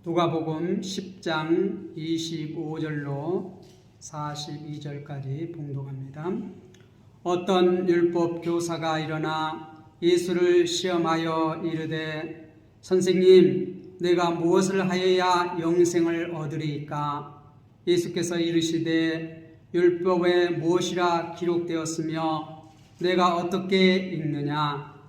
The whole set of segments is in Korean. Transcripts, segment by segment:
누가복음 10장 25절로 42절까지 봉독합니다. 어떤 율법 교사가 일어나 예수를 시험하여 이르되 선생님, 내가 무엇을 하여야 영생을 얻으리이까? 예수께서 이르시되 율법에 무엇이라 기록되었으며 내가 어떻게 읽느냐?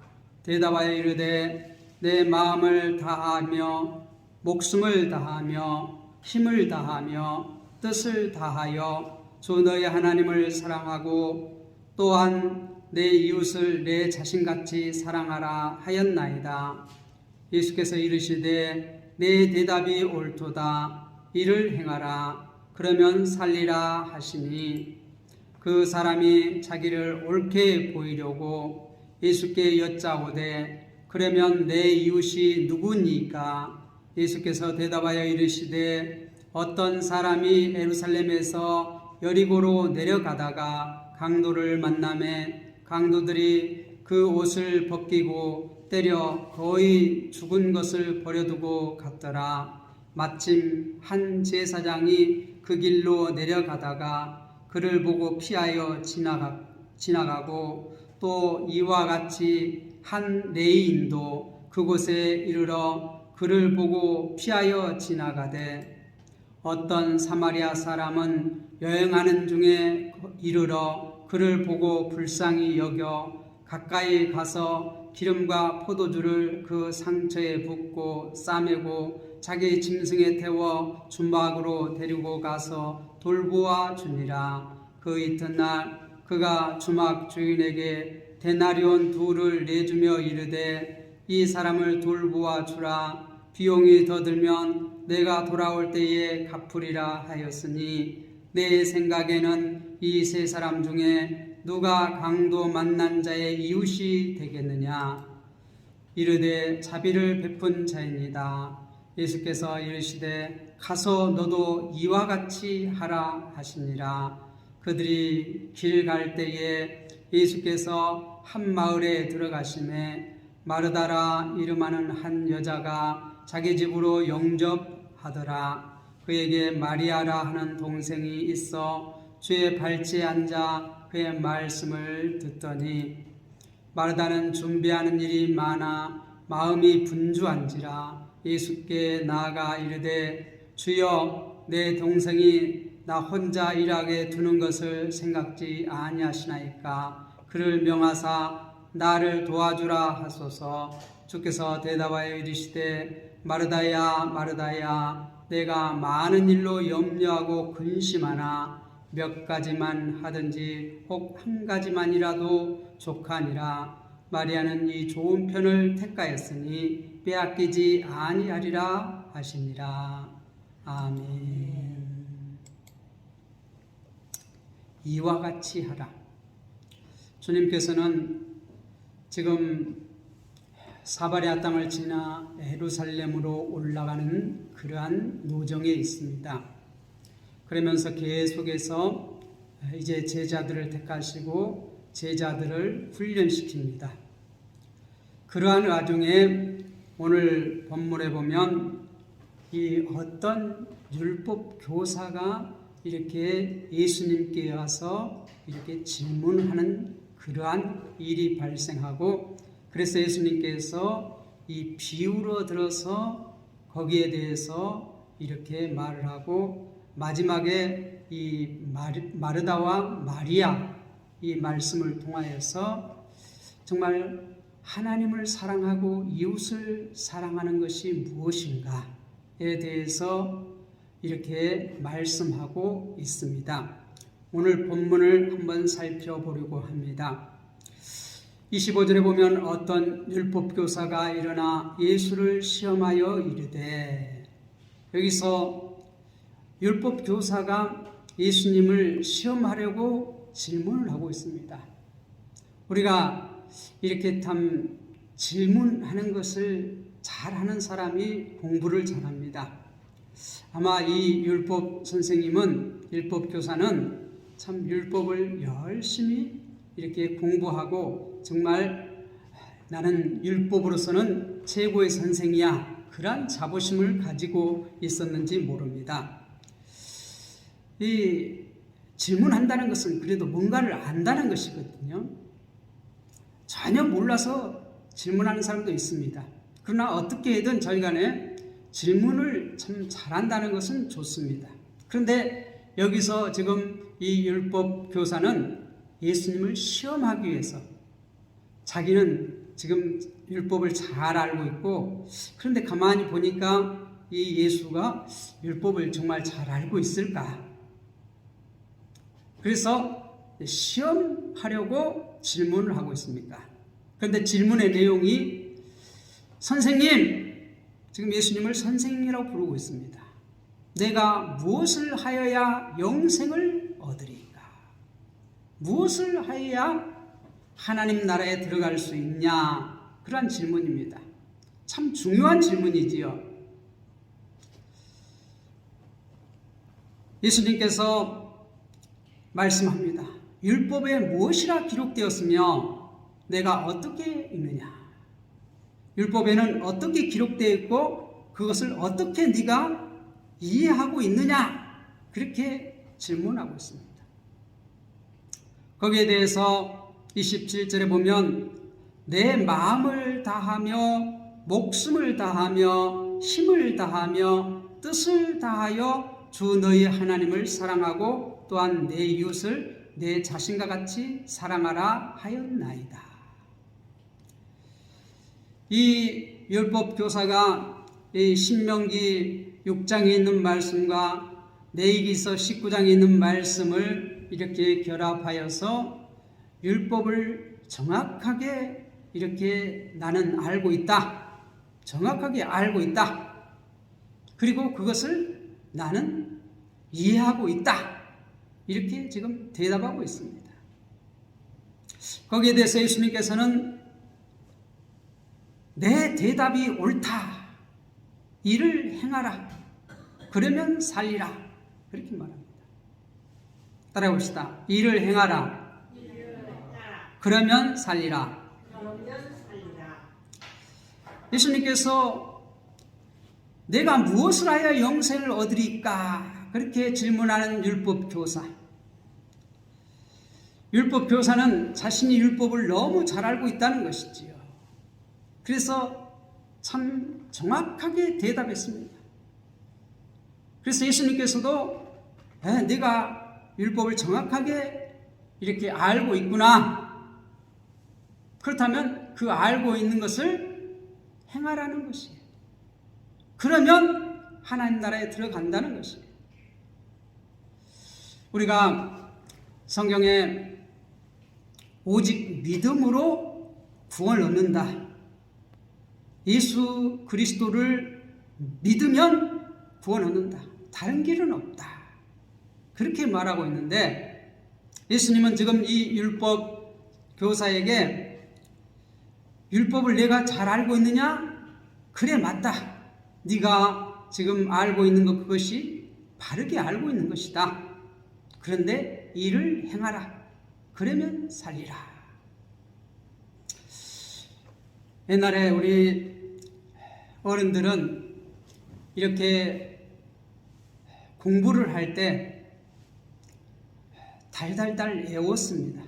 대답하여 이르되 내 마음을 다하며 목숨을 다하며 힘을 다하며 뜻을 다하여 주 너의 하나님을 사랑하고 또한 내 이웃을 내 자신같이 사랑하라 하였나이다. 예수께서 이르시되 내 대답이 옳도다. 이를 행하라. 그러면 살리라 하시니 그 사람이 자기를 옳게 보이려고 예수께 여짜오되 그러면 내 이웃이 누구니까? 예수께서 대답하여 이르시되 어떤 사람이 예루살렘에서 여리고로 내려가다가 강도를 만나매 강도들이 그 옷을 벗기고 때려 거의 죽은 것을 버려두고 갔더라. 마침 한 제사장이 그 길로 내려가다가 그를 보고 피하여 지나가고 또 이와 같이 한 레위인도 그곳에 이르러 그를 보고 피하여 지나가되 어떤 사마리아 사람은 여행하는 중에 이르러 그를 보고 불쌍히 여겨 가까이 가서 기름과 포도주를 그 상처에 붓고 싸매고 자기 짐승에 태워 주막으로 데리고 가서 돌보아 주니라. 그 이튿날 그가 주막 주인에게 데나리온 둘을 내주며 이르되 이 사람을 돌보아 주라. 비용이 더 들면 내가 돌아올 때에 갚으리라 하였으니 내 생각에는 이 세 사람 중에 누가 강도 만난 자의 이웃이 되겠느냐? 이르되 자비를 베푼 자입니다. 예수께서 이르시되 가서 너도 이와 같이 하라 하시니라. 그들이 길 갈 때에 예수께서 한 마을에 들어가시매 마르다라 이름하는 한 여자가 자기 집으로 영접하더라. 그에게 마리아라 하는 동생이 있어 주의 발치에 앉아 그의 말씀을 듣더니 마르다는 준비하는 일이 많아 마음이 분주한지라 예수께 나아가 이르되 주여, 내 동생이 나 혼자 일하게 두는 것을 생각지 아니하시나이까? 그를 명하사 나를 도와주라 하소서. 주께서 대답하여 이르시되 마르다야 마르다야, 내가 많은 일로 염려하고 근심하나 몇 가지만 하든지 혹 한 가지만이라도 족하니라. 마리아는 이 좋은 편을 택하였으니 빼앗기지 아니하리라 하시니라. 아멘. 이와 같이 하라. 주님께서는 지금 사마리아 땅을 지나 예루살렘으로 올라가는 그러한 노정에 있습니다. 그러면서 계속해서 이제 제자들을 택하시고 제자들을 훈련시킵니다. 그러한 와중에 오늘 본문에 보면 이 어떤 율법 교사가 이렇게 예수님께 와서 이렇게 질문하는 그러한 일이 발생하고, 그래서 예수님께서 이 비유로 들어서 거기에 대해서 이렇게 말을 하고 마지막에 이 마르다와 마리아 이 말씀을 통하여서 정말 하나님을 사랑하고 이웃을 사랑하는 것이 무엇인가에 대해서 이렇게 말씀하고 있습니다. 오늘 본문을 한번 살펴보려고 합니다. 25절에 보면 어떤 율법교사가 일어나 예수를 시험하여 이르되, 여기서 율법교사가 예수님을 시험하려고 질문을 하고 있습니다. 우리가 이렇게 참 질문하는 것을 잘하는 사람이 공부를 잘합니다. 아마 이 율법 선생님은, 율법 교사는 참 율법을 열심히 이렇게 공부하고 정말 나는 율법으로서는 최고의 선생이야, 그러한 자부심을 가지고 있었는지 모릅니다. 이 질문한다는 것은 그래도 뭔가를 안다는 것이거든요. 전혀 몰라서 질문하는 사람도 있습니다. 그러나 어떻게든 저희 간에 질문을 참 잘한다는 것은 좋습니다. 그런데 여기서 지금 이 율법 교사는 예수님을 시험하기 위해서 자기는 지금 율법을 잘 알고 있고, 그런데 가만히 보니까 이 예수가 율법을 정말 잘 알고 있을까? 그래서 시험하려고 질문을 하고 있습니다. 그런데 질문의 내용이 선생님, 지금 예수님을 선생님이라고 부르고 있습니다. 내가 무엇을 하여야 영생을 얻으리까? 무엇을 하여야 하나님 나라에 들어갈 수 있냐? 그러한 질문입니다. 참 중요한 질문이지요. 예수님께서 말씀합니다. 율법에 무엇이라 기록되었으며 내가 어떻게 읽느냐? 율법에는 어떻게 기록되어 있고 그것을 어떻게 네가 이해하고 있느냐? 그렇게 질문하고 있습니다. 거기에 대해서 27절에 보면 내 마음을 다하며 목숨을 다하며 힘을 다하며 뜻을 다하여 주 너희 하나님을 사랑하고 또한 내 이웃을 내 자신과 같이 사랑하라 하였나이다. 이 율법 교사가 이 신명기 6장에 있는 말씀과 레위기서 19장에 있는 말씀을 이렇게 결합하여서 율법을 정확하게 이렇게 나는 알고 있다. 정확하게 알고 있다. 그리고 그것을 나는 이해하고 있다. 이렇게 지금 대답하고 있습니다. 거기에 대해서 예수님께서는 내 대답이 옳다. 이를 행하라. 그러면 살리라. 그렇게 말합니다. 따라해 봅시다. 이를 행하라. 그러면 살리라. 예수님께서 내가 무엇을 하여 영생을 얻으리까? 그렇게 질문하는 율법 교사. 율법 교사는 자신이 율법을 너무 잘 알고 있다는 것이지요. 그래서 참 정확하게 대답했습니다. 그래서 예수님께서도 내가 율법을 정확하게 이렇게 알고 있구나. 그렇다면 그 알고 있는 것을 행하라는 것이에요. 그러면 하나님 나라에 들어간다는 것이에요. 우리가 성경에 오직 믿음으로 구원을 얻는다. 예수 그리스도를 믿으면 구원 얻는다. 다른 길은 없다. 그렇게 말하고 있는데 예수님은 지금 이 율법 교사에게 율법을 내가 잘 알고 있느냐? 그래, 맞다. 네가 지금 알고 있는 것 그것이 바르게 알고 있는 것이다. 그런데 이를 행하라. 그러면 살리라. 옛날에 우리 어른들은 이렇게 공부를 할 때 달달달 외웠습니다.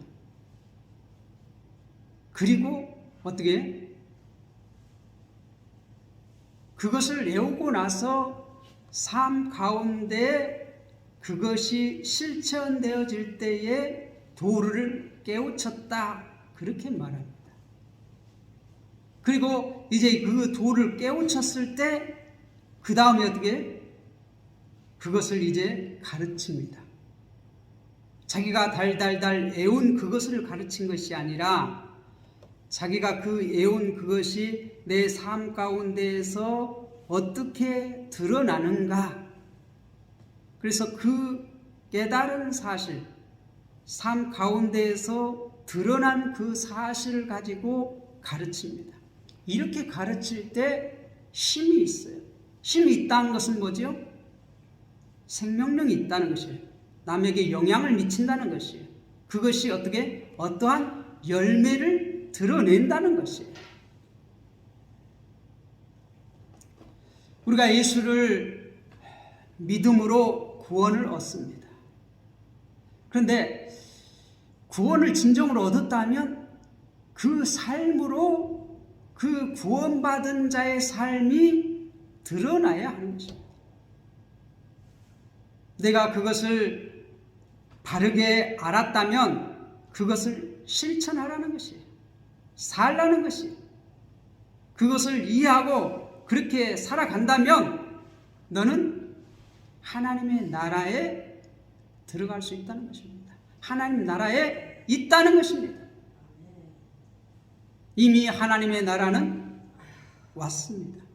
그리고 어떻게? 그것을 외우고 나서 삶 가운데 그것이 실천되어질 때에 도를 깨우쳤다. 그렇게 말합니다. 그리고 이제 그 도를 깨우쳤을 때 그 다음에 어떻게? 그것을 이제 가르칩니다. 자기가 달달달 외운 그것을 가르친 것이 아니라 자기가 그 외운 그것이 내 삶 가운데에서 어떻게 드러나는가. 그래서 그 깨달은 사실, 삶 가운데에서 드러난 그 사실을 가지고 가르칩니다. 이렇게 가르칠 때 힘이 있어요. 힘이 있다는 것은 뭐죠? 생명력이 있다는 것이에요. 남에게 영향을 미친다는 것이에요. 그것이 어떻게? 어떠한 열매를 드러낸다는 것이에요. 우리가 예수를 믿음으로 구원을 얻습니다. 그런데 구원을 진정으로 얻었다면 그 삶으로 그 구원받은 자의 삶이 드러나야 하는 것입니다. 내가 그것을 바르게 알았다면 그것을 실천하라는 것이에요. 살라는 것이에요. 그것을 이해하고 그렇게 살아간다면 너는 하나님의 나라에 들어갈 수 있다는 것입니다. 하나님 나라에 있다는 것입니다. 이미 하나님의 나라는 왔습니다.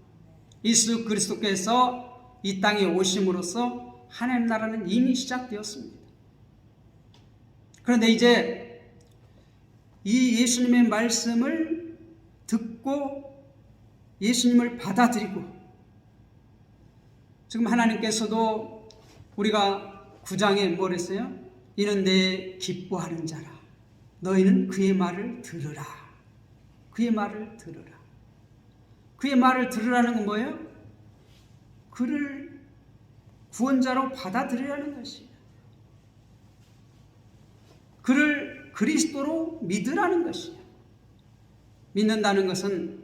예수 그리스도께서 이 땅에 오심으로써 하나님 나라는 이미 시작되었습니다. 그런데 이제 이 예수님의 말씀을 듣고 예수님을 받아들이고, 지금 하나님께서도 우리가 9장에 뭘 했어요? 이는 내 기뻐하는 자라. 너희는 그의 말을 들으라. 그의 말을 들으라. 그의 말을 들으라는 건 뭐예요? 그를 구원자로 받아들이라는 것이에요. 그를 그리스도로 믿으라는 것이에요. 믿는다는 것은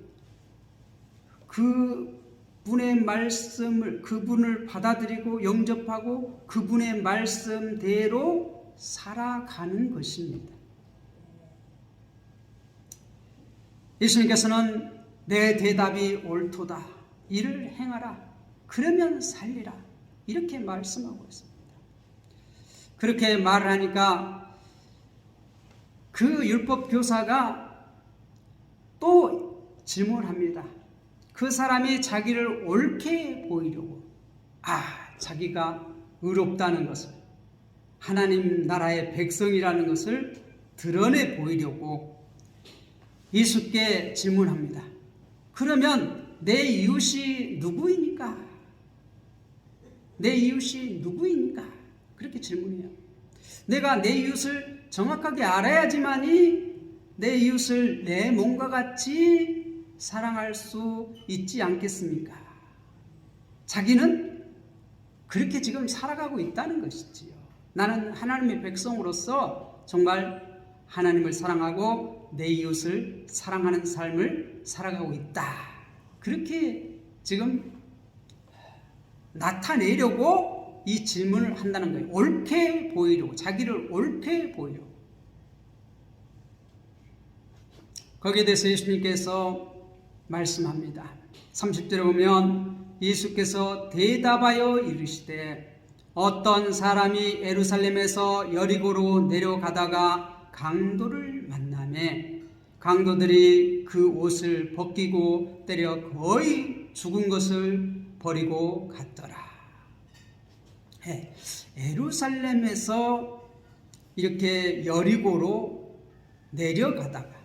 그분의 말씀을, 그분을 받아들이고 영접하고 그분의 말씀대로 살아가는 것입니다. 예수님께서는 내 대답이 옳도다. 이를 행하라. 그러면 살리라. 이렇게 말씀하고 있습니다. 그렇게 말을 하니까 그 율법 교사가 또 질문합니다. 그 사람이 자기를 옳게 보이려고, 자기가 의롭다는 것을, 하나님 나라의 백성이라는 것을 드러내 보이려고 예수께 질문합니다. 그러면 내 이웃이 누구입니까? 내 이웃이 누구입니까? 그렇게 질문해요. 내가 내 이웃을 정확하게 알아야지만이 내 이웃을 내 몸과 같이 사랑할 수 있지 않겠습니까? 자기는 그렇게 지금 살아가고 있다는 것이지요. 나는 하나님의 백성으로서 정말 하나님을 사랑하고 내 이웃을 사랑하는 삶을 살아가고 있다. 그렇게 지금 나타내려고 이 질문을 한다는 거예요. 옳게 보이려고, 자기를 옳게 보이려고. 거기에 대해서 예수님께서 말씀합니다. 30절에 보면 예수께서 대답하여 이르시되 어떤 사람이 예루살렘에서 여리고로 내려가다가 강도를 만나매 강도들이 그 옷을 벗기고 때려 거의 죽은 것을 버리고 갔더라. 예루살렘에서 이렇게 여리고로 내려가다가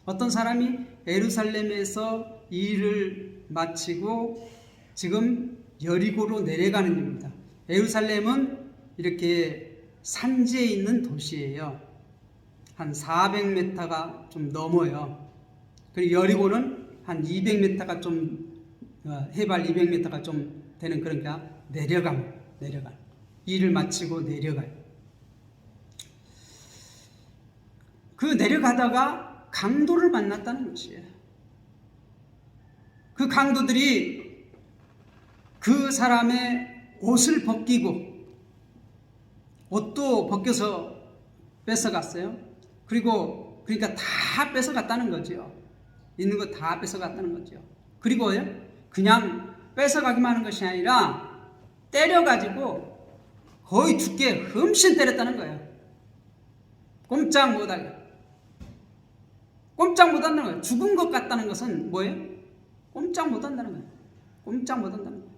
어떤 사람이 예루살렘에서 일을 마치고 지금 여리고로 내려가는 겁니다. 예루살렘은 이렇게 산지에 있는 도시예요. 한 400m가 좀 넘어요. 그리고 여리고는 한 200m가 좀 해발 200m가 좀 되는, 그러니까 내려간 일을 마치고 내려가요. 그 내려가다가 강도를 만났다는 것이에요. 그 강도들이 그 사람의 옷을 벗기고 옷도 벗겨서 뺏어갔어요. 그리고 그러니까 다 뺏어갔다는 거죠. 있는 거 다 뺏어갔다는 거죠. 그리고요, 그냥 뺏어가기만 하는 것이 아니라 때려가지고 거의 죽게 흠씬 때렸다는 거예요. 꼼짝 못하게. 꼼짝 못한다는 거예요. 죽은 것 같다는 것은 뭐예요? 꼼짝 못한다는 거예요. 꼼짝 못한다는 거예요.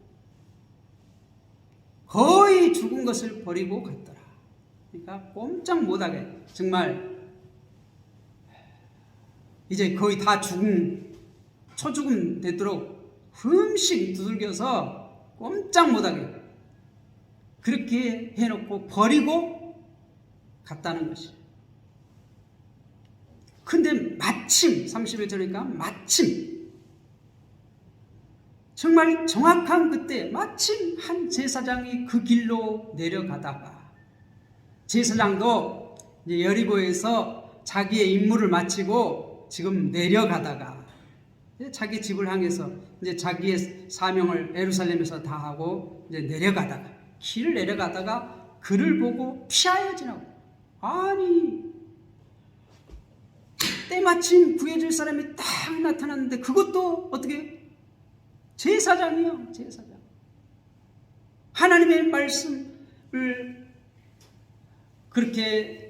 거의 죽은 것을 버리고 갔더라. 그러니까 꼼짝 못하게, 정말 이제 거의 다 죽은, 초죽음 되도록 흠씩 두들겨서 꼼짝 못하게 그렇게 해놓고 버리고 갔다는 것이에요. 근데 마침 31절이니까 마침 정말 정확한 그때 마침 한 제사장이 그 길로 내려가다가, 제사장도 이제 여리고에서 자기의 임무를 마치고 지금 내려가다가 자기 집을 향해서 이제 자기의 사명을 예루살렘에서 다 하고 이제 내려가다가, 길을 내려가다가 그를 보고 피하여 지나고, 아니 때마침 구해줄 사람이 딱 나타났는데 그것도 어떻게 제사장이요, 제사장. 하나님의 말씀을 그렇게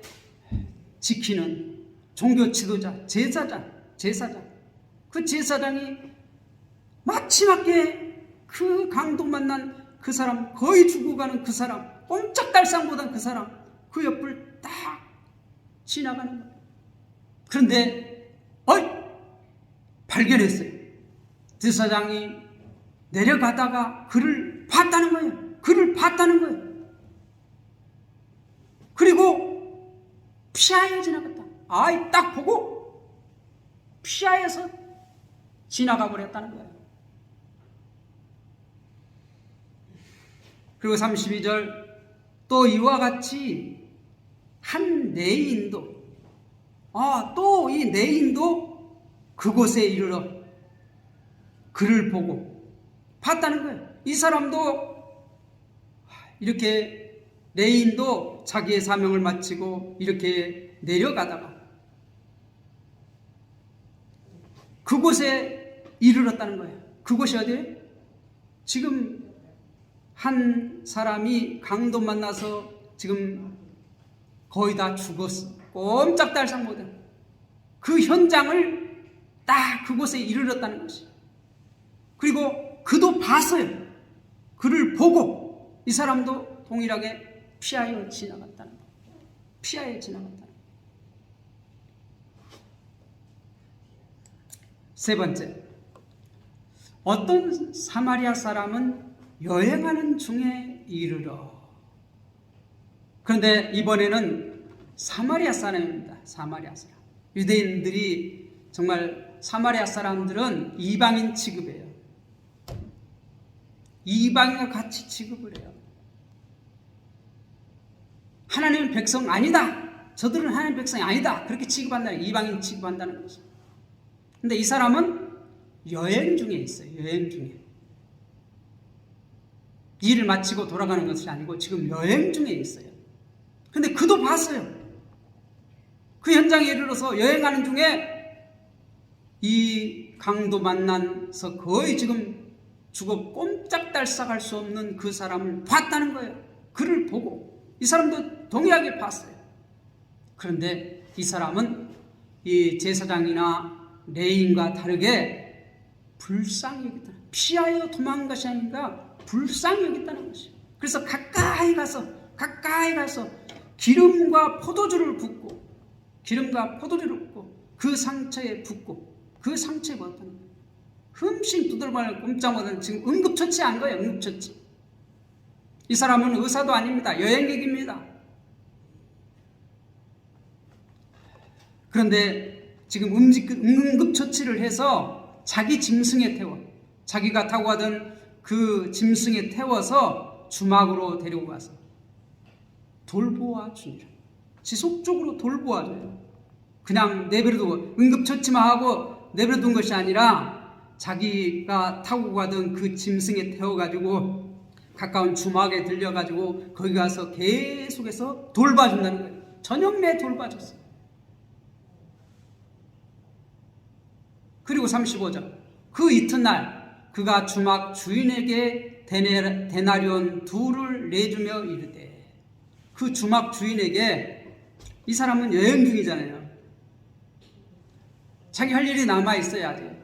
지키는 종교 지도자, 제사장. 그 제사장이 마지막에 그 강도 만난 그 사람, 거의 죽어가는 그 사람, 꼼짝달싹 못한 그 사람, 그 옆을 딱 지나가는 거예요. 그런데 발견했어요. 제사장이 내려가다가 그를 봤다는 거예요. 그를 봤다는 거예요. 그리고 피하여 지나갔다. 딱 보고 피하여서 지나가 버렸다는 거예요. 그리고 32절, 또 이와 같이 한 내인도, 또 이 내인도 그곳에 이르러 그를 보고 봤다는 거예요. 이 사람도 이렇게, 레인도 자기의 사명을 마치고 이렇게 내려가다가 그곳에 이르렀다는 거예요. 그곳이 어디예요? 지금 한 사람이 강도 만나서 지금 거의 다 죽었어. 꼼짝달싹 못해. 그 현장을 딱 그곳에 이르렀다는 것이. 그리고 그도 봤어요. 그를 보고 이 사람도 동일하게 피하여 지나갔다는 거예요. 피하여 지나갔다는 거예요. 세 번째, 어떤 사마리아 사람은 여행하는 중에 이르러. 그런데 이번에는 사마리아 사람입니다. 사마리아 사람. 유대인들이 정말, 사마리아 사람들은 이방인 취급해요. 이방인과 같이 취급을 해요. 하나님의 백성 아니다. 저들은 하나님의 백성이 아니다. 그렇게 취급한다는, 이방인 취급한다는 것이죠. 근데 이 사람은 여행 중에 있어요. 여행 중에. 일을 마치고 돌아가는 것이 아니고 지금 여행 중에 있어요. 근데 그도 봤어요. 그 현장에 이르러서 여행하는 중에 이 강도 만나서 거의 지금 죽어 꼼짝달싹 할 수 없는 그 사람을 봤다는 거예요. 그를 보고. 이 사람도 동일하게 봤어요. 그런데 이 사람은 이 제사장이나 레인과 다르게 불쌍히 여겼다. 피하여 도망간 것이 아니라 불쌍히 여겼다는 것이에요. 그래서 가까이 가서 기름과 포도주를 붓고 그 상처에 붓고 그 상처에 부었다는 거예요. 흠씬 두들발 꼼짝 못하는, 지금 응급처치한 거예요. 응급처치. 이 사람은 의사도 아닙니다. 여행객입니다. 그런데 지금 응급처치를 해서 자기 짐승에 태워, 자기가 타고 가던 그 짐승에 태워서 주막으로 데리고 가서 돌보아 주니라. 지속적으로 돌보아 줘요. 그냥 내버려두고 응급처치만 하고 내버려둔 것이 아니라 자기가 타고 가던 그 짐승에 태워가지고 가까운 주막에 들려가지고 거기 가서 계속해서 돌봐준다는 거예요. 저녁 내 돌봐줬어요. 그리고 35절, 그 이튿날 그가 주막 주인에게 데나리온 2를 내주며 이르되. 그 주막 주인에게, 이 사람은 여행 중이잖아요. 자기 할 일이 남아있어야지.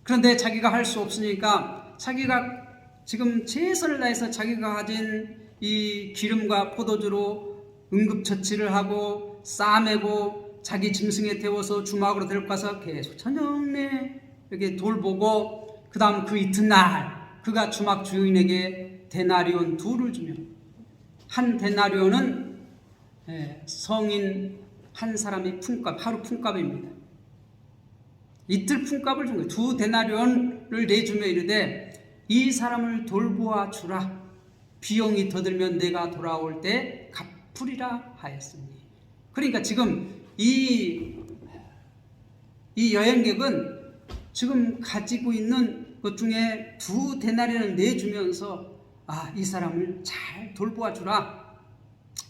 그런데 자기가 할 수 없으니까 자기가 지금 최선을 다해서 자기가 가진 이 기름과 포도주로 응급처치를 하고 싸매고 자기 짐승에 태워서 주막으로 데리고 가서 계속 저녁 내 이렇게 돌보고, 그 다음 그 이튿날 그가 주막 주인에게 데나리온 2를 주며, 한 데나리온은 성인 한 사람의 품값, 하루 품값입니다. 이틀 품값을 준 거예요. 2 데나리온 사람을 내주며 이르되 이 사람을 돌보아 주라. 비용이 더 들면 내가 돌아올 때 갚으리라 하였으니. 그러니까 지금 이 여행객은 지금 가지고 있는 것 중에 2데나리온을 내주면서 이 사람을 잘 돌보아 주라.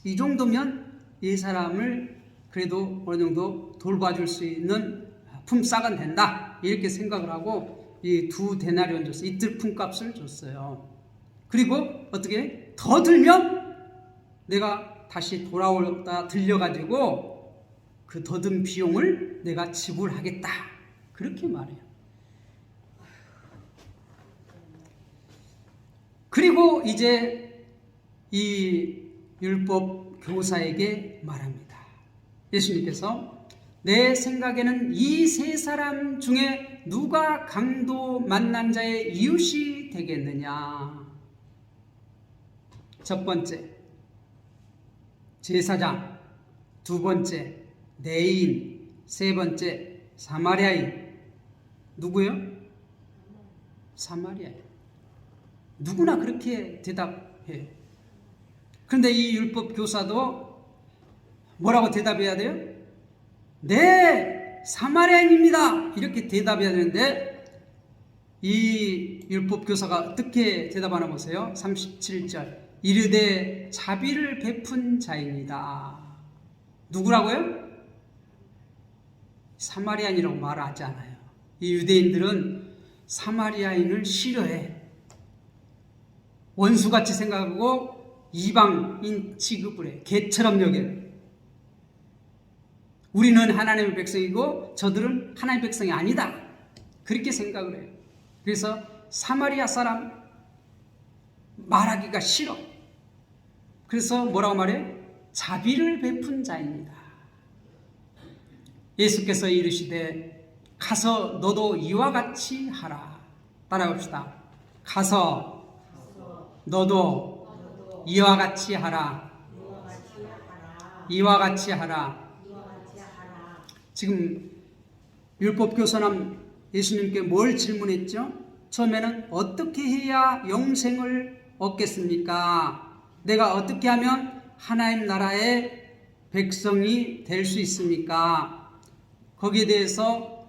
이 정도면 이 사람을 그래도 어느 정도 돌봐줄 수 있는 품삯은 된다. 이렇게 생각을 하고 이 2데나리온 줬어요. 이틀 품값을 줬어요. 그리고 어떻게 더 들면 내가 다시 돌아오다 들려가지고 그 더 든 비용을 내가 지불하겠다. 그렇게 말해요. 그리고 이제 이 율법 교사에게 말합니다. 예수님께서 내 생각에는 이 3사람 중에 누가 강도 만난 자의 이웃이 되겠느냐. 첫 번째 제사장, 2번째 내인, 3번째 사마리아인. 누구요? 사마리아인. 누구나 그렇게 대답해요. 그런데 이 율법 교사도 뭐라고 대답해야 돼요? 네, 사마리아인입니다. 이렇게 대답해야 되는데 이 율법 교사가 어떻게 대답하나 보세요. 37절. 이르되 자비를 베푼 자입니다. 누구라고요? 사마리아인이라고 말하지 않아요. 이 유대인들은 사마리아인을 싫어해. 원수같이 생각하고 이방인 취급을 해. 개처럼 여겨요. 우리는 하나님의 백성이고 저들은 하나님의 백성이 아니다. 그렇게 생각을 해요. 그래서 사마리아 사람 말하기가 싫어. 그래서 뭐라고 말해요? 자비를 베푼 자입니다. 예수께서 이르시되 가서 너도 이와 같이 하라. 따라합시다. 가서 너도 이와 같이 하라. 이와 같이 하라. 지금 율법교사는 예수님께 뭘 질문했죠? 처음에는 어떻게 해야 영생을 얻겠습니까? 내가 어떻게 하면 하나님 나라의 백성이 될 수 있습니까? 거기에 대해서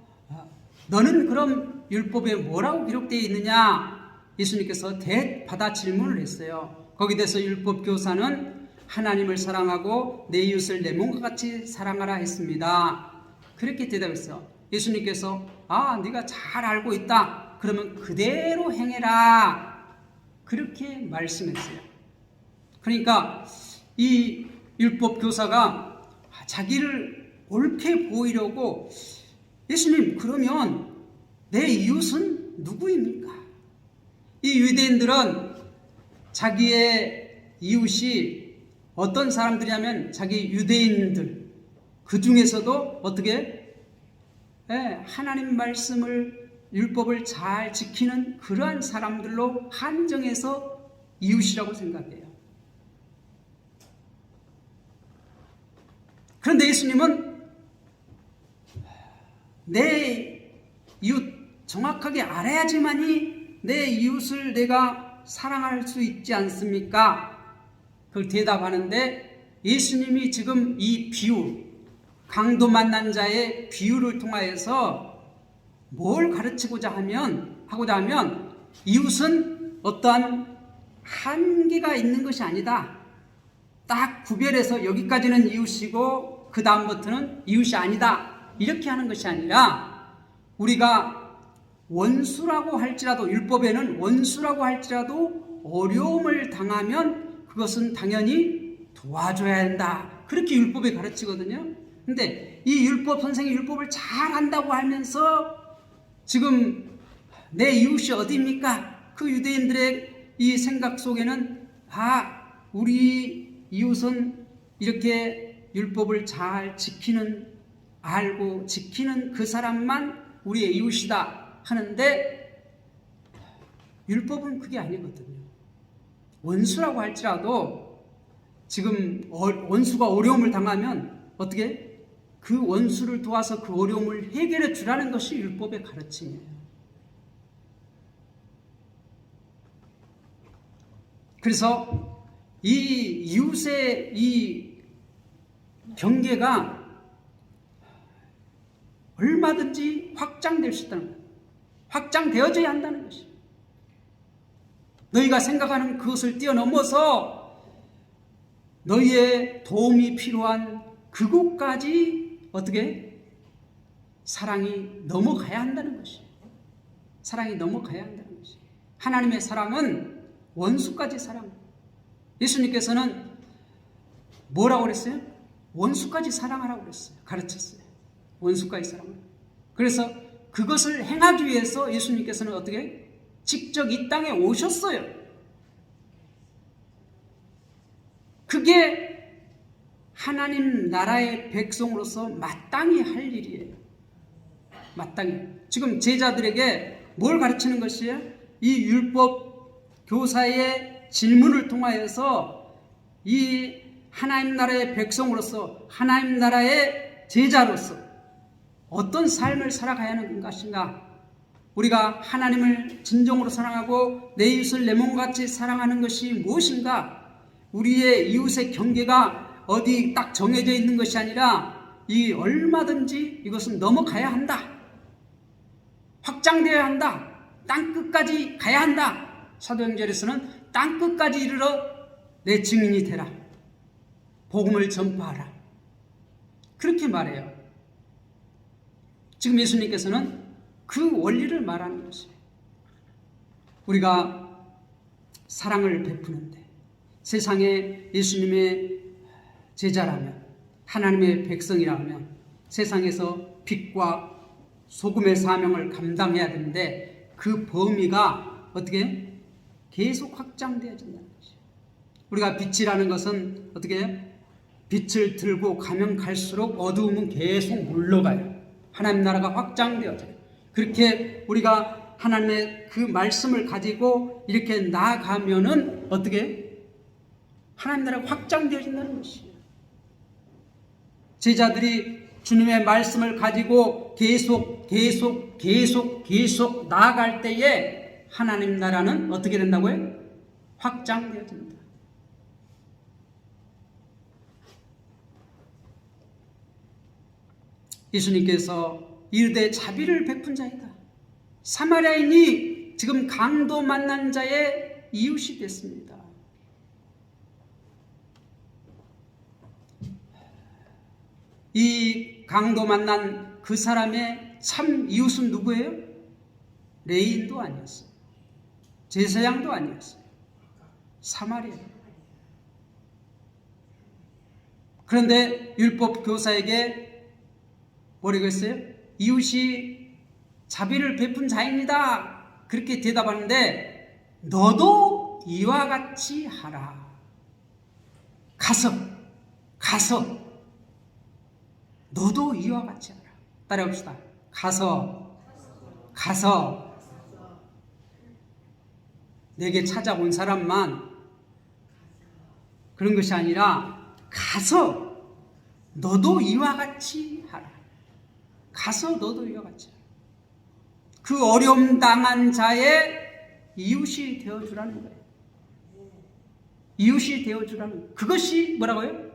너는 그럼 율법에 뭐라고 기록되어 있느냐? 예수님께서 대받아 질문을 했어요. 거기에 대해서 율법교사는 하나님을 사랑하고 내 이웃을 내 몸과 같이 사랑하라 했습니다. 그렇게 대답했어요. 예수님께서 네가 잘 알고 있다. 그러면 그대로 행해라. 그렇게 말씀했어요. 그러니까 이 율법 교사가 자기를 옳게 보이려고 예수님 그러면 내 이웃은 누구입니까? 이 유대인들은 자기의 이웃이 어떤 사람들이냐면 자기 유대인들 그 중에서도 어떻게 하나님 말씀을 율법을 잘 지키는 그러한 사람들로 한정해서 이웃이라고 생각해요. 그런데 예수님은 내 이웃 정확하게 알아야지만이 내 이웃을 내가 사랑할 수 있지 않습니까? 그걸 대답하는데 예수님이 지금 이 비유, 강도 만난 자의 비유를 통하여서 뭘 가르치고자 하면 이웃은 어떠한 한계가 있는 것이 아니다. 딱 구별해서 여기까지는 이웃이고 그 다음부터는 이웃이 아니다. 이렇게 하는 것이 아니라 우리가 원수라고 할지라도 율법에는 원수라고 할지라도 어려움을 당하면 그것은 당연히 도와줘야 한다. 그렇게 율법에 가르치거든요. 근데 이 율법 선생이 율법을 잘 안다고 하면서 지금 내 이웃이 어디입니까? 그 유대인들의 이 생각 속에는 우리 이웃은 이렇게 율법을 잘 알고 지키는 그 사람만 우리의 이웃이다 하는데 율법은 그게 아니거든요. 원수라고 할지라도 지금 원수가 어려움을 당하면 어떻게 그 원수를 도와서 그 어려움을 해결해 주라는 것이 율법의 가르침이에요. 그래서 이 이웃의 이 경계가 얼마든지 확장될 수 있다는 거예요. 확장되어져야 한다는 것이에요. 너희가 생각하는 그것을 뛰어넘어서 너희의 도움이 필요한 그곳까지 어떻게 사랑이 넘어가야 한다는 것이에요. 사랑이 넘어가야 한다는 것이에요. 하나님의 사랑은 원수까지 사랑해요. 예수님께서는 뭐라고 그랬어요? 원수까지 사랑하라고 그랬어요. 가르쳤어요. 원수까지 사랑하라고. 그래서 그것을 행하기 위해서 예수님께서는 어떻게? 직접 이 땅에 오셨어요. 그게 하나님 나라의 백성으로서 마땅히 할 일이에요. 마땅히. 지금 제자들에게 뭘 가르치는 것이에요? 이 율법 교사의 질문을 통하여서 이 하나님 나라의 백성으로서 하나님 나라의 제자로서 어떤 삶을 살아가야 하는 것인가? 우리가 하나님을 진정으로 사랑하고 내 이웃을 내 몸같이 사랑하는 것이 무엇인가? 우리의 이웃의 경계가 어디 딱 정해져 있는 것이 아니라 이 얼마든지 이것은 넘어가야 한다. 확장되어야 한다. 땅끝까지 가야 한다. 사도행전에서는 땅끝까지 이르러 내 증인이 되라. 복음을 전파하라. 그렇게 말해요. 지금 예수님께서는 그 원리를 말하는 것이에요. 우리가 사랑을 베푸는데 세상에 예수님의 제자라면 하나님의 백성이라면 세상에서 빛과 소금의 사명을 감당해야 되는데 그 범위가 어떻게 계속 확장되어진다는 것이에요. 우리가 빛이라는 것은 어떻게 빛을 들고 가면 갈수록 어두움은 계속 물러가요. 하나님 나라가 확장되어져요. 그렇게 우리가 하나님의 그 말씀을 가지고 이렇게 나아가면은 어떻게 하나님 나라가 확장되어진다는 것이에요. 제자들이 주님의 말씀을 가지고 계속 나아갈 때에 하나님 나라는 어떻게 된다고요? 확장되어진다. 예수님께서 이르되 자비를 베푼 자이다. 사마리아인이 지금 강도 만난 자의 이웃이 됐습니다. 이 강도 만난 그 사람의 참 이웃은 누구예요? 레위인도 아니었어요. 제사장도 아니었어요. 사마리아. 그런데 율법 교사에게 뭐라고 했어요? 이웃이 자비를 베푼 자입니다. 그렇게 대답하는데 너도 이와 같이 하라. 가서 너도 이와 같이 하라. 따라합시다. 가서 내게 찾아온 사람만 그런 것이 아니라 가서 너도 이와 같이 하라. 가서 너도 이와 같이 하라. 그 어려움 당한 자의 이웃이 되어주라는 거예요. 이웃이 되어주라는 거예요. 그것이 뭐라고요?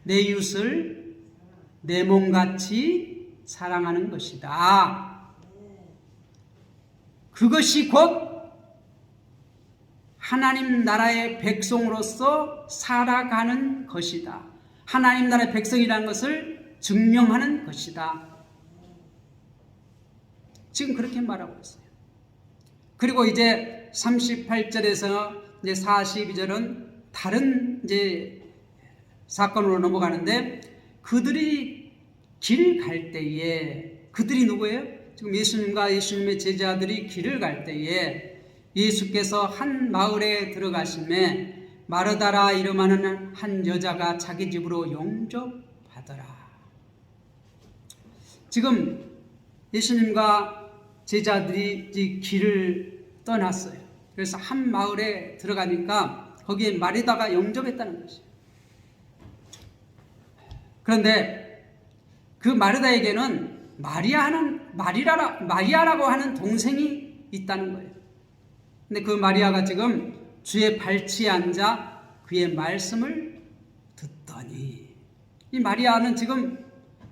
내 이웃을 내 몸같이 사랑하는 것이다. 그것이 곧 하나님 나라의 백성으로서 살아가는 것이다. 하나님 나라의 백성이라는 것을 증명하는 것이다. 지금 그렇게 말하고 있어요. 그리고 이제 38절에서 이제 42절은 다른 이제 사건으로 넘어가는데 그들이 길 갈 때에 그들이 누구예요? 지금 예수님과 예수님의 제자들이 길을 갈 때에 예수께서 한 마을에 들어가심에 마르다라 이름하는 한 여자가 자기 집으로 영접하더라. 지금 예수님과 제자들이 길을 떠났어요. 그래서 한 마을에 들어가니까 거기에 마르다가 영접했다는 것이에요. 그런데 그 마르다에게는 마리아라고 하는 동생이 있다는 거예요. 근데 그 마리아가 지금 주의 발치에 앉아 그의 말씀을 듣더니, 이 마리아는 지금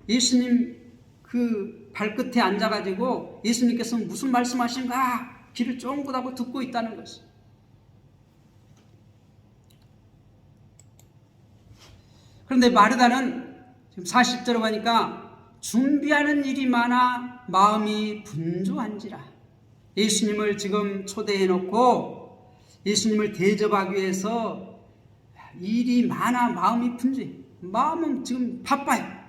예수님 그 발끝에 앉아가지고 예수님께서 무슨 말씀하신가 귀를 쫑긋하고 듣고 있다는 것이. 그런데 마르다는 지금 40절에 보니까 준비하는 일이 많아 마음이 분주한지라. 예수님을 지금 초대해 놓고 예수님을 대접하기 위해서 일이 많아 마음이 분주해. 마음은 지금 바빠요.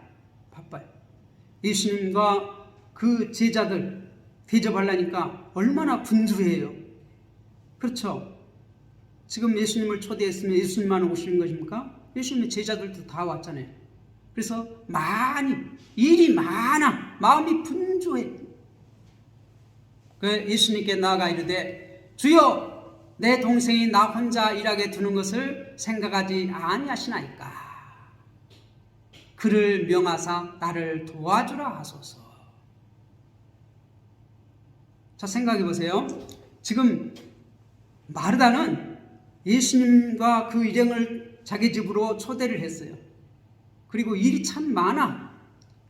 예수님과 그 제자들 대접하려니까 얼마나 분주해요. 그렇죠? 지금 예수님을 초대했으면 예수님만 오시는 것입니까? 예수님의 제자들도 다 왔잖아요. 그래서 일이 많아 마음이 분주해. 그 예수님께 나아가 이르되 주여 내 동생이 나 혼자 일하게 두는 것을 생각하지 아니하시나이까. 그를 명하사 나를 도와주라 하소서. 자, 생각해 보세요. 지금 마르다는 예수님과 그 일행을 자기 집으로 초대를 했어요. 그리고 일이 참 많아.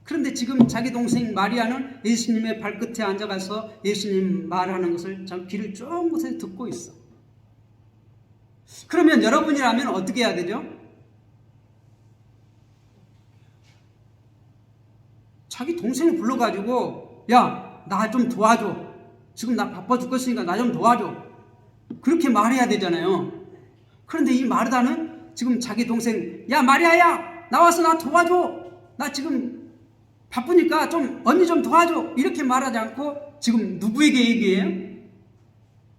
그런데 지금 자기 동생 마리아는 예수님의 발끝에 앉아가서 예수님 말하는 것을 참 귀를 쫑긋해서 듣고 있어. 그러면 여러분이라면 어떻게 해야 되죠? 자기 동생을 불러가지고 야, 나 좀 도와줘. 지금 나 바빠 죽겠으니까 나 좀 도와줘. 그렇게 말해야 되잖아요. 그런데 이 마르다는 지금 자기 동생, 야 마리아야 나와서 나 도와줘. 나 지금 바쁘니까 좀 언니 좀 도와줘. 이렇게 말하지 않고 지금 누구에게 얘기해요?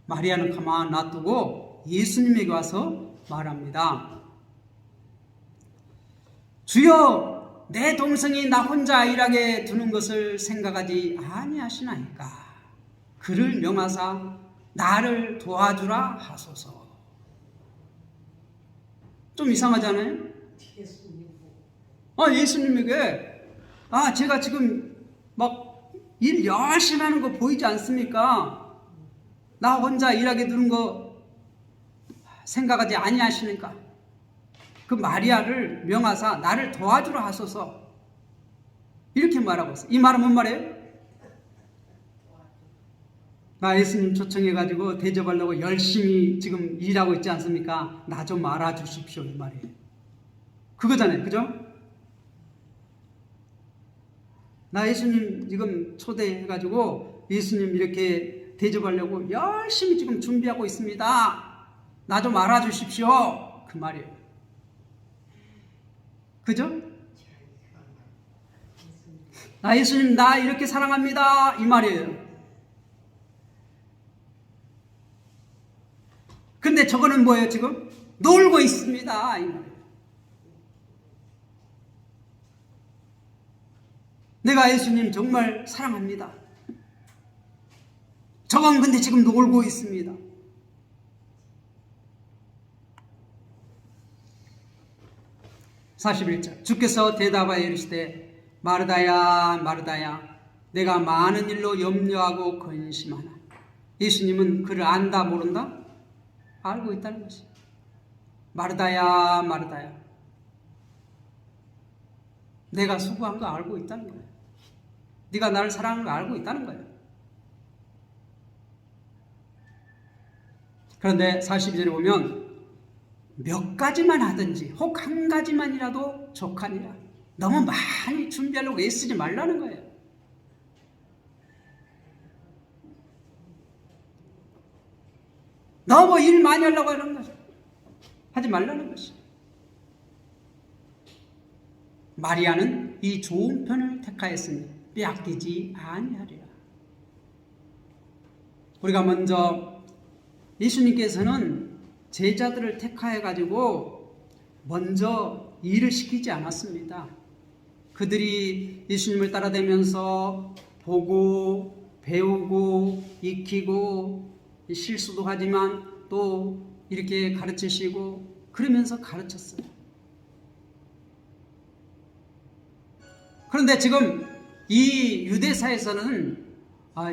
마리아는 가만 놔두고 예수님에게 와서 말합니다. 주여 내 동생이 나 혼자 일하게 두는 것을 생각하지 아니하시나이까. 그를 명하사 나를 도와주라 하소서. 좀 이상하잖아요? 예수님에게 제가 지금 막 일 열심히 하는 거 보이지 않습니까? 나 혼자 일하게 두는 거 생각하지 아니하시니까 그 마리아를 명하사 나를 도와주라 하소서. 이렇게 말하고 있어요. 이 말은 뭔 말이에요? 나 예수님 초청해가지고 대접하려고 열심히 지금 일하고 있지 않습니까? 나 좀 알아주십시오. 이 말이에요. 그거잖아요. 그죠? 나 예수님 지금 초대해가지고 예수님 이렇게 대접하려고 열심히 지금 준비하고 있습니다. 나 좀 알아주십시오. 그 말이에요. 그죠? 나 예수님 나 이렇게 사랑합니다. 이 말이에요. 근데 저거는 뭐예요 지금? 놀고 있습니다. 이 말이에요. 내가 예수님 정말 사랑합니다. 저건 근데 지금 놀고 있습니다. (41절) 주께서 대답하여 이르시되 마르다야 마르다야 내가 많은 일로 염려하고 근심하나. 예수님은 그를 안다 모른다? 알고 있다는 것이. 마르다야 마르다야 내가 수고한 거 알고 있다는 거예요. 네가 나를 사랑하는 거 알고 있다는 거예요. 그런데 42절에 보면 몇 가지만 하든지 혹 한 가지만이라도 족하니라. 너무 많이 준비하려고 애쓰지 말라는 거예요. 너무 일 많이 하려고 하는 것이 하지 말라는 것이. 마리아는 이 좋은 편을 택하였으니 빼앗기지 아니하리라. 우리가 먼저 예수님께서는 제자들을 택하여 가지고 먼저 일을 시키지 않았습니다. 그들이 예수님을 따라다니면서 보고 배우고 익히고 실수도 하지만 또 이렇게 가르치시고 그러면서 가르쳤어요. 그런데 지금 이 유대사에서는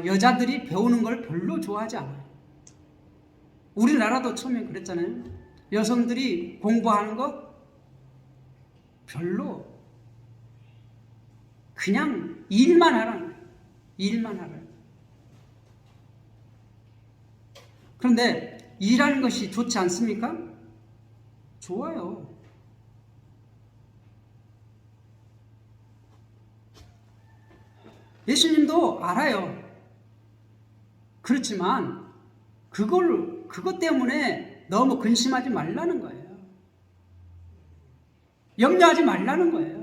여자들이 배우는 걸 별로 좋아하지 않아요. 우리나라도 처음에 그랬잖아요. 여성들이 공부하는 거 별로 그냥 일만 하라는 거예요. 일만 하라. 그런데 일하는 것이 좋지 않습니까? 좋아요. 예수님도 알아요. 그렇지만 그것 때문에 너무 근심하지 말라는 거예요. 염려하지 말라는 거예요.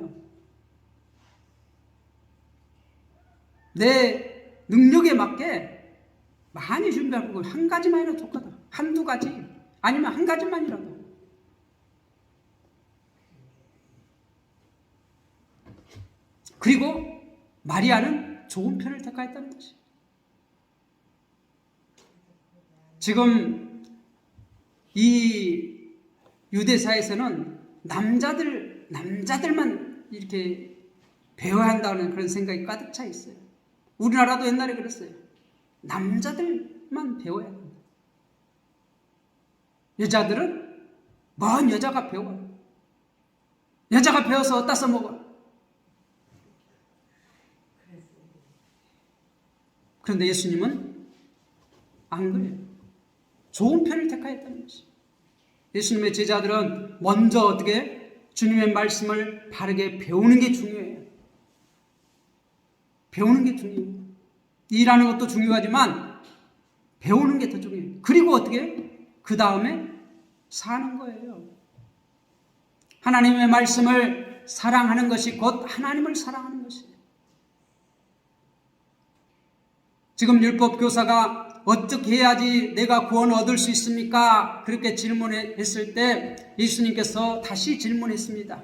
내 능력에 맞게 많이 준비하고 한 가지만이라도 좋거든. 한두 가지 아니면 한 가지만이라도. 그리고 마리아는 좋은 편을 택하였다는 것이. 지금 이 유대사에서는 남자들만 이렇게 배워야 한다는 그런 생각이 가득 차 있어요. 우리나라도 옛날에 그랬어요. 남자들만 배워야 한다. 여자들은 먼 여자가 배워. 여자가 배워서 어디다 써먹어. 그런데 예수님은 안 그래요. 좋은 편을 택하였다는 것이. 예수님의 제자들은 먼저 어떻게 주님의 말씀을 바르게 배우는 게 중요해요. 배우는 게 중요해요. 일하는 것도 중요하지만 배우는 게 더 중요해요. 그리고 어떻게? 그 다음에 사는 거예요. 하나님의 말씀을 사랑하는 것이 곧 하나님을 사랑하는 것이에요. 지금 율법교사가 어떻게 해야지 내가 구원을 얻을 수 있습니까? 그렇게 질문했을 때 예수님께서 다시 질문했습니다.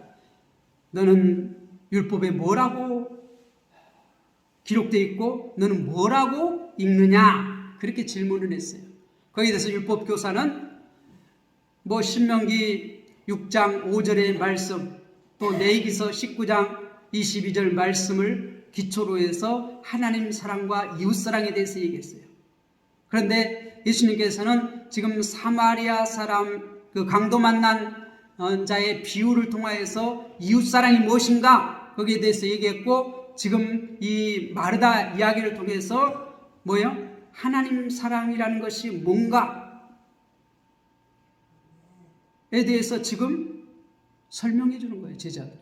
너는 율법에 뭐라고 기록되어 있고 너는 뭐라고 읽느냐? 그렇게 질문을 했어요. 거기에 대해서 율법교사는 신명기 6장 5절의 말씀, 또 레위기서 19장 22절 말씀을 기초로 해서 하나님 사랑과 이웃 사랑에 대해서 얘기했어요. 그런데 예수님께서는 지금 사마리아 사람 그 강도 만난 자의 비유를 통하여서 이웃 사랑이 무엇인가 거기에 대해서 얘기했고, 지금 이 마르다 이야기를 통해서 하나님 사랑이라는 것이 뭔가에 대해서 지금 설명해 주는 거예요, 제자들.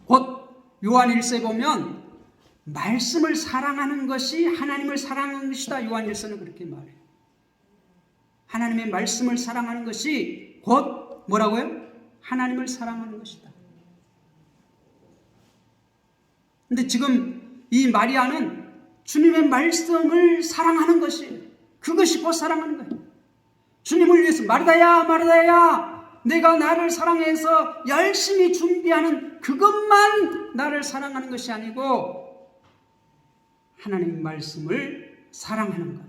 곧 요한 1서에 보면 말씀을 사랑하는 것이 하나님을 사랑하는 것이다. 요한 1서는 그렇게 말해요. 하나님의 말씀을 사랑하는 것이 곧 뭐라고요? 하나님을 사랑하는 것이다. 근데 지금 이 마리아는 주님의 말씀을 사랑하는 것이, 그것이 곧 사랑하는 거예요. 주님을 위해서 마르다야 마르다야 내가 나를 사랑해서 열심히 준비하는 그것만 나를 사랑하는 것이 아니고 하나님의 말씀을 사랑하는 것,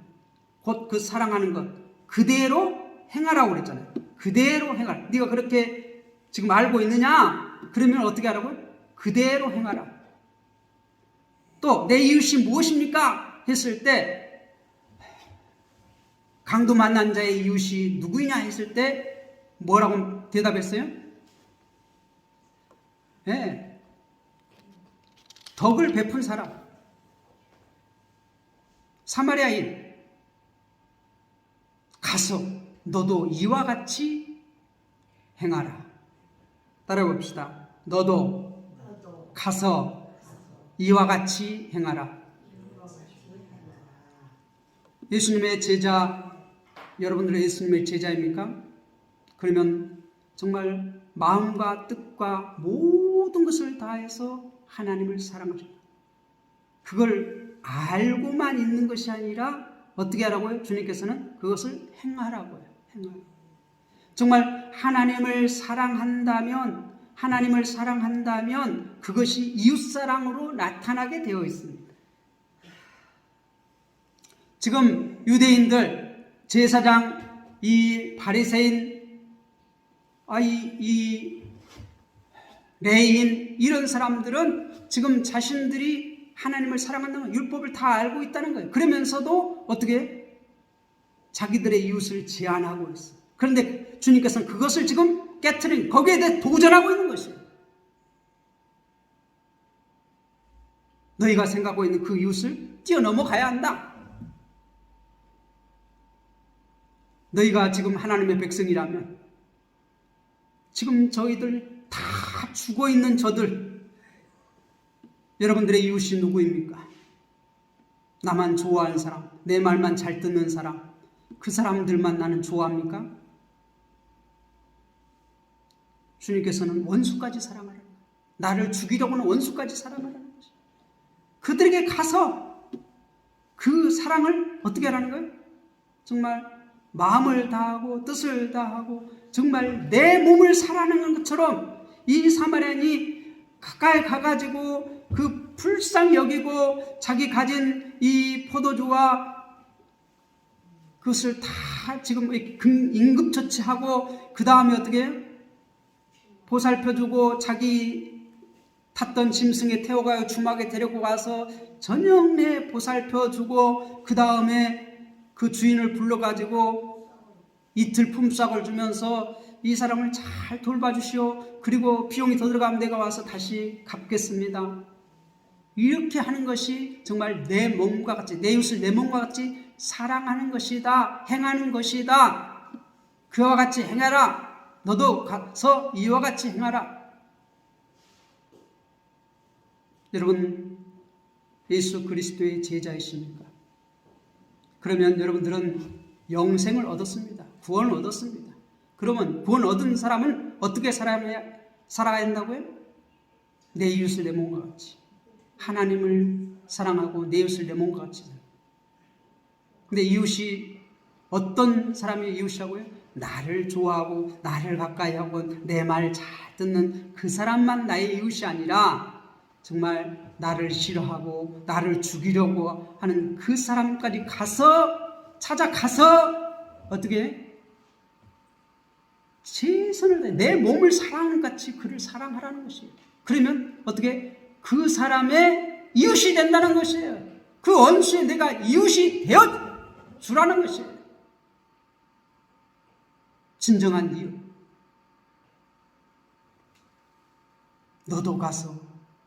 곧 그 사랑하는 것 그대로 행하라고 그랬잖아요. 그대로 행하라. 네가 그렇게 지금 알고 있느냐? 그러면 어떻게 하라고요? 그대로 행하라. 또 내 이웃이 무엇입니까? 했을 때 강도 만난 자의 이웃이 누구이냐 했을 때 뭐라고 대답했어요? 네. 덕을 베푼 사람. 사마리아인. 가서 너도 이와 같이 행하라. 따라해 봅시다. 너도 가서 이와 같이 행하라. 예수님의 제자, 여러분들은 예수님의 제자입니까? 그러면 정말 마음과 뜻과 모든 것을 다해서 하나님을 사랑하십니다. 그걸 알고만 있는 것이 아니라 어떻게 하라고요? 주님께서는 그것을 행하라고요. 행하라. 정말 하나님을 사랑한다면 그것이 이웃사랑으로 나타나게 되어 있습니다. 지금 유대인들, 제사장, 이 바리새인, 이 레위인 이런 사람들은 지금 자신들이 하나님을 사랑한다는 율법을 다 알고 있다는 거예요. 그러면서도 어떻게 자기들의 이웃을 제한하고 있어. 그런데 주님께서는 그것을 지금 깨트린, 거기에 대해 도전하고 있는 것이에요. 너희가 생각하고 있는 그 이웃을 뛰어넘어가야 한다. 너희가 지금 하나님의 백성이라면, 지금 저희들 다 죽어있는 저들, 여러분들의 이웃이 누구입니까? 나만 좋아하는 사람, 내 말만 잘 듣는 사람, 그 사람들만 나는 좋아합니까? 주님께서는 원수까지 사랑하라는 거예요. 나를 죽이려고는 원수까지 사랑하라는 거죠. 그들에게 가서 그 사랑을 어떻게 하라는 거예요? 정말 마음을 다하고 뜻을 다하고 정말 내 몸을 사랑하는 것처럼 이 사마리아인이 가까이 가가지고 그 불쌍히 여기고 자기 가진 이 포도주와 그것을 다 지금 임급처치하고 그 다음에 어떻게 보살펴주고 자기 탔던 짐승에 태워가요 주막에 데리고 가서 저녁 내 보살펴주고 그 다음에 그 주인을 불러가지고 이틀 품삯을 주면서 이 사람을 잘 돌봐주시오. 그리고 비용이 더 들어가면 내가 와서 다시 갚겠습니다. 이렇게 하는 것이 정말 내 몸과 같이, 내 이웃을 내 몸과 같이 사랑하는 것이다. 행하는 것이다. 그와 같이 행하라. 너도 가서 이와 같이 행하라. 여러분, 예수 그리스도의 제자이십니까? 그러면 여러분들은 영생을 얻었습니다. 구원을 얻었습니다. 그러면 구원 얻은 사람은 어떻게 살아야 한다고요? 내 이웃을 내 몸과 같이. 하나님을 사랑하고 내 이웃을 내 몸과 같이. 근데 이웃이 어떤 사람이 이웃이라고요? 나를 좋아하고 나를 가까이 하고 내 말 잘 듣는 그 사람만 나의 이웃이 아니라 정말 나를 싫어하고 나를 죽이려고 하는 그 사람까지 찾아가서 어떻게 최선을 다해 내 몸을 사랑하는 같이 그를 사랑하라는 것이에요. 그러면 어떻게 그 사람의 이웃이 된다는 것이에요. 그 원수에 내가 이웃이 되어 주라는 것이에요. 진정한 이웃. 너도 가서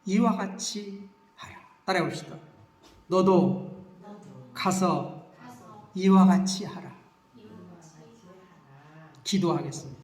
이와 같이 하라. 따라해 봅시다. 너도 가서 이와 같이 하라. 기도하겠습니다.